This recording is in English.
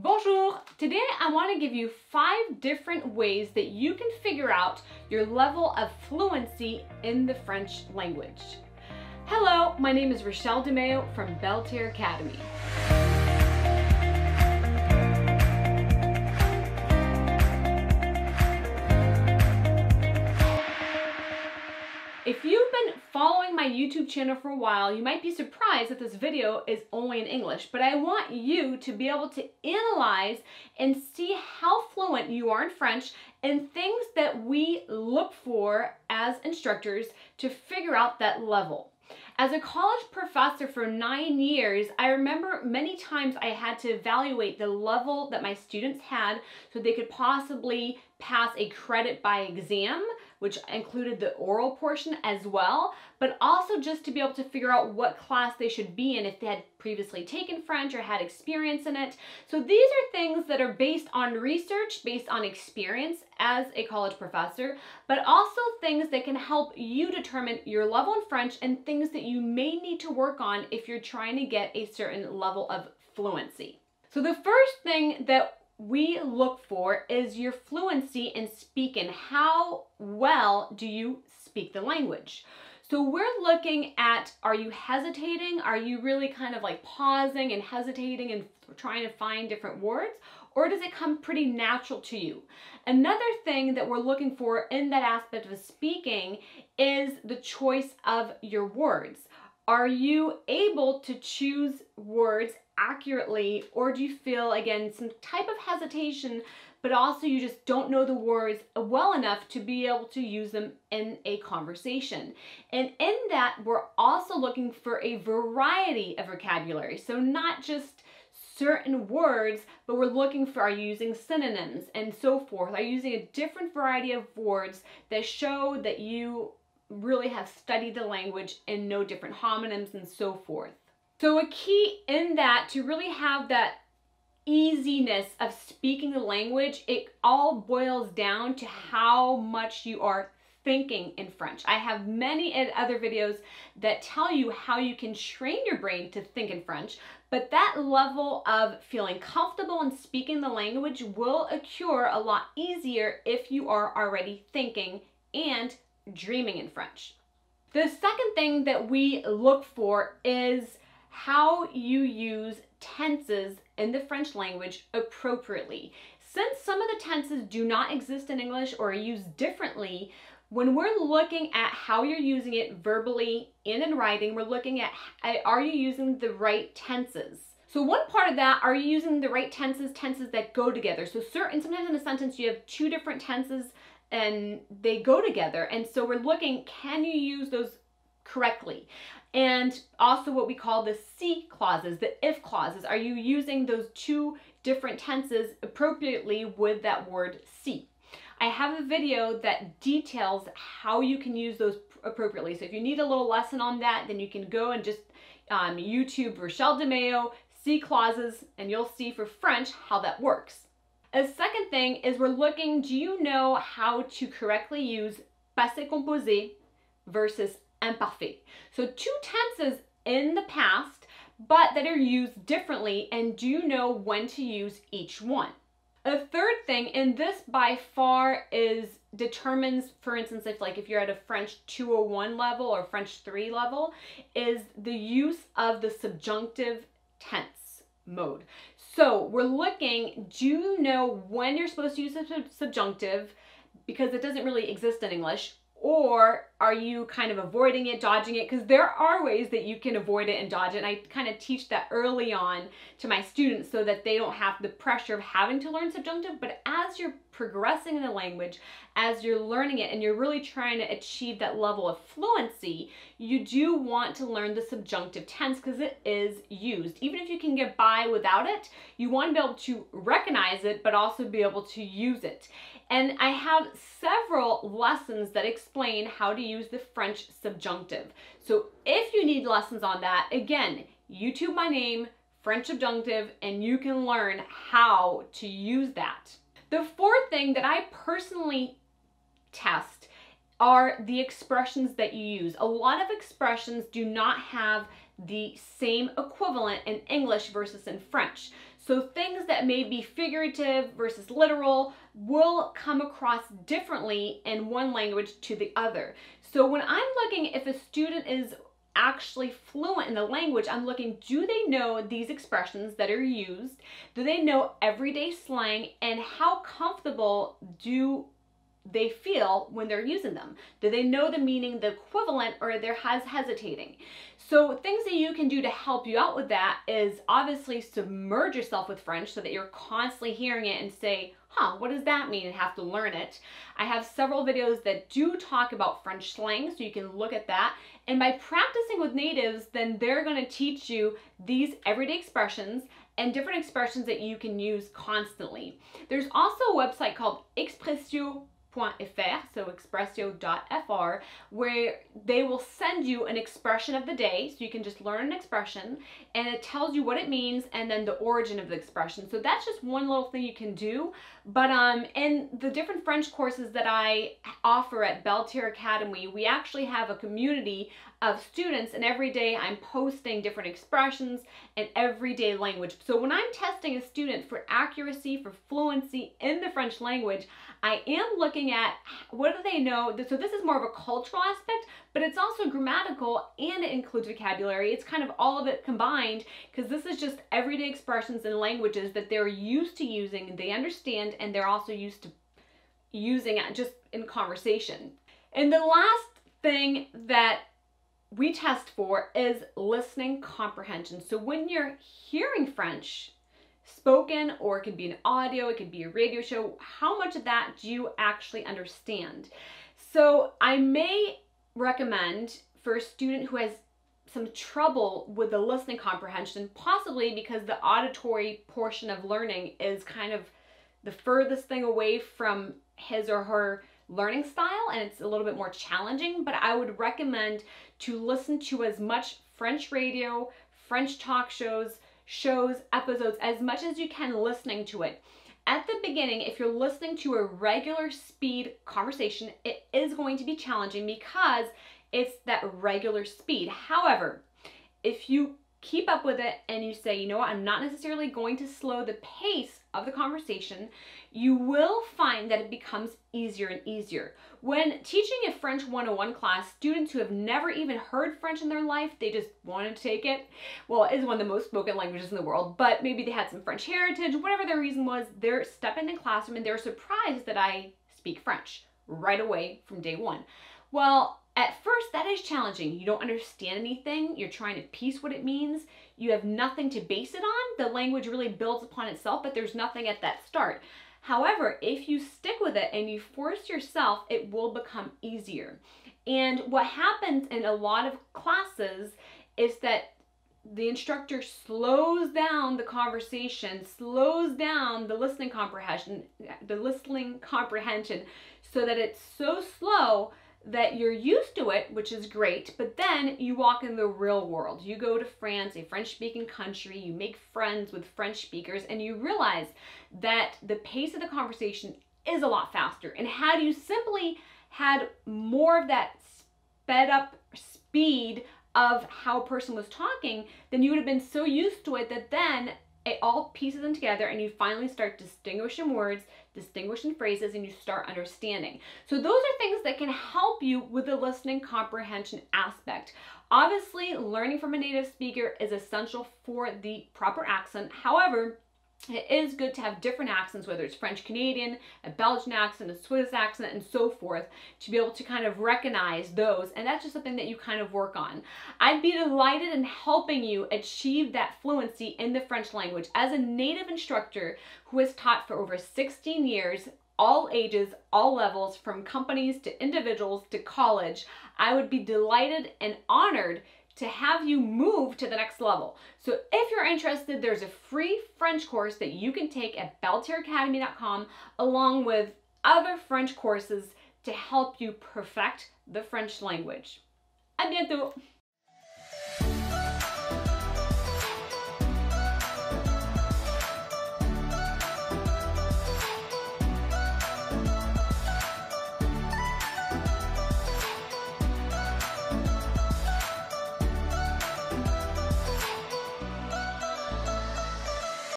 Bonjour! Today I want to give you 5 different ways that you can figure out your level of fluency in the French language. Hello, my name is Rachèle DeMéo from Belle Terre Academy. If you've been following my YouTube channel for a while, you might be surprised that this video is only in English, but I want you to be able to analyze and see how fluent you are in French and things that we look for as instructors to figure out that level. As a college professor for 9 years, I remember many times I had to evaluate the level that my students had so they could possibly pass a credit by exam, which included the oral portion as well, but also just to be able to figure out what class they should be in if they had previously taken French or had experience in it. So these are things that are based on research, based on experience as a college professor, but also things that can help you determine your level in French and things that you may need to work on if you're trying to get a certain level of fluency. So the first thing that we look for is your fluency in speaking. How well do you speak the language? So we're looking at, are you hesitating? Are you really kind of like pausing and hesitating and trying to find different words? Or does it come pretty natural to you? Another thing that we're looking for in that aspect of speaking is the choice of your words. Are you able to choose words accurately, or do you feel, again, some type of hesitation, but also you just don't know the words well enough to be able to use them in a conversation? And in that, we're also looking for a variety of vocabulary. So not just certain words, but we're looking for, are you using synonyms and so forth? Are you using a different variety of words that show that you really have studied the language and know different homonyms and so forth? So a key in that, to really have that easiness of speaking the language, it all boils down to how much you are thinking in French. I have many other videos that tell you how you can train your brain to think in French, but that level of feeling comfortable in speaking the language will occur a lot easier if you are already thinking and dreaming in French. The second thing that we look for is how you use tenses in the French language appropriately. Since some of the tenses do not exist in English or are used differently, when we're looking at how you're using it verbally and in writing, we're looking at, are you using the right tenses? So one part of that, are you using the right tenses that go together? So sometimes in a sentence you have 2 different tenses and they go together. And so we're looking, can you use those correctly? And also what we call the si clauses, the if clauses. Are you using those 2 different tenses appropriately with that word si? I have a video that details how you can use those appropriately. So if you need a little lesson on that, then you can go and just YouTube Rachèle DeMéo si clauses, and you'll see for French how that works. A second thing is we're looking, do you know how to correctly use passé composé versus imparfait? So 2 tenses in the past, but that are used differently, and do you know when to use each one? A third thing, and this by far determines, for instance, if you're at a French 201 level or French 3 level, is the use of the subjunctive tense mode. So we're looking, do you know when you're supposed to use the subjunctive, because it doesn't really exist in English, or are you kind of avoiding it, dodging it? Because there are ways that you can avoid it and dodge it, and I kind of teach that early on to my students so that they don't have the pressure of having to learn subjunctive. But as you're progressing in the language, as you're learning it and you're really trying to achieve that level of fluency, you do want to learn the subjunctive tense because it is used. Even if you can get by without it, you want to be able to recognize it but also be able to use it. And I have several lessons that explain how to use the French subjunctive. So if you need lessons on that, again, YouTube my name, French subjunctive, and you can learn how to use that. The fourth thing that I personally test are the expressions that you use. A lot of expressions do not have the same equivalent in English versus in French. So things that may be figurative versus literal will come across differently in one language to the other. So when I'm looking if a student is actually fluent in the language, I'm looking, do they know these expressions that are used? Do they know everyday slang? And how comfortable do they feel when they're using them? Do they know the meaning, the equivalent, or they're hesitating? So things that you can do to help you out with that is obviously submerge yourself with French so that you're constantly hearing it and say, what does that mean, and have to learn it. I have several videos that do talk about French slang, so you can look at that. And by practicing with natives, then they're going to teach you these everyday expressions and different expressions that you can use constantly. There's also a website called expressio.fr, so expressio.fr, where they will send you an expression of the day, so you can just learn an expression and it tells you what it means and then the origin of the expression. So that's just one little thing you can do. But in the different French courses that I offer at Belle Terre Academy, we actually have a community of students, and every day I'm posting different expressions and everyday language. So when I'm testing a student for accuracy, for fluency in the French language, I am looking at what do they know. So this is more of a cultural aspect, but it's also grammatical and it includes vocabulary. It's kind of all of it combined, because this is just everyday expressions and languages that they're used to using, they understand, and they're also used to using it just in conversation. And the last thing that we test for is listening comprehension. So when you're hearing French spoken, or it could be an audio, it could be a radio show, how much of that do you actually understand? So I may recommend for a student who has some trouble with the listening comprehension, possibly because the auditory portion of learning is kind of the furthest thing away from his or her learning style, and it's a little bit more challenging, but I would recommend to listen to as much French radio, French talk shows, episodes, as much as you can listening to it. At the beginning, if you're listening to a regular speed conversation, it is going to be challenging because it's that regular speed. However, if you keep up with it and you say, you know what, I'm not necessarily going to slow the pace of the conversation, you will find that it becomes easier and easier. When teaching a French 101 class, students who have never even heard French in their life, they just want to take it. Well, it is one of the most spoken languages in the world, but maybe they had some French heritage, whatever their reason was, they're stepping in the classroom and they're surprised that I speak French right away from day one. Well, at first, that is challenging. You don't understand anything. You're trying to piece what it means. You have nothing to base it on. The language really builds upon itself, but there's nothing at that start. However, if you stick with it and you force yourself, it will become easier. And what happens in a lot of classes is that the instructor slows down the conversation, slows down the listening comprehension, so that it's so slow that you're used to it, which is great, but then you walk in the real world. You go to France, a French-speaking country, you make friends with French speakers, and you realize that the pace of the conversation is a lot faster. And had you simply had more of that sped up speed of how a person was talking, then you would have been so used to it that then it all pieces them together and you finally start distinguishing words, distinguishing phrases, and you start understanding. So those are things that can help you with the listening comprehension aspect. Obviously, learning from a native speaker is essential for the proper accent. However, it is good to have different accents, whether it's French Canadian, a Belgian accent, a Swiss accent, and so forth, to be able to kind of recognize those. And that's just something that you kind of work on. I'd be delighted in helping you achieve that fluency in the French language. As a native instructor who has taught for over 16 years, all ages, all levels, from companies to individuals to college, I would be delighted and honored to have you move to the next level. So if you're interested, there's a free French course that you can take at belleterreacademy.com, along with other French courses to help you perfect the French language. À bientôt!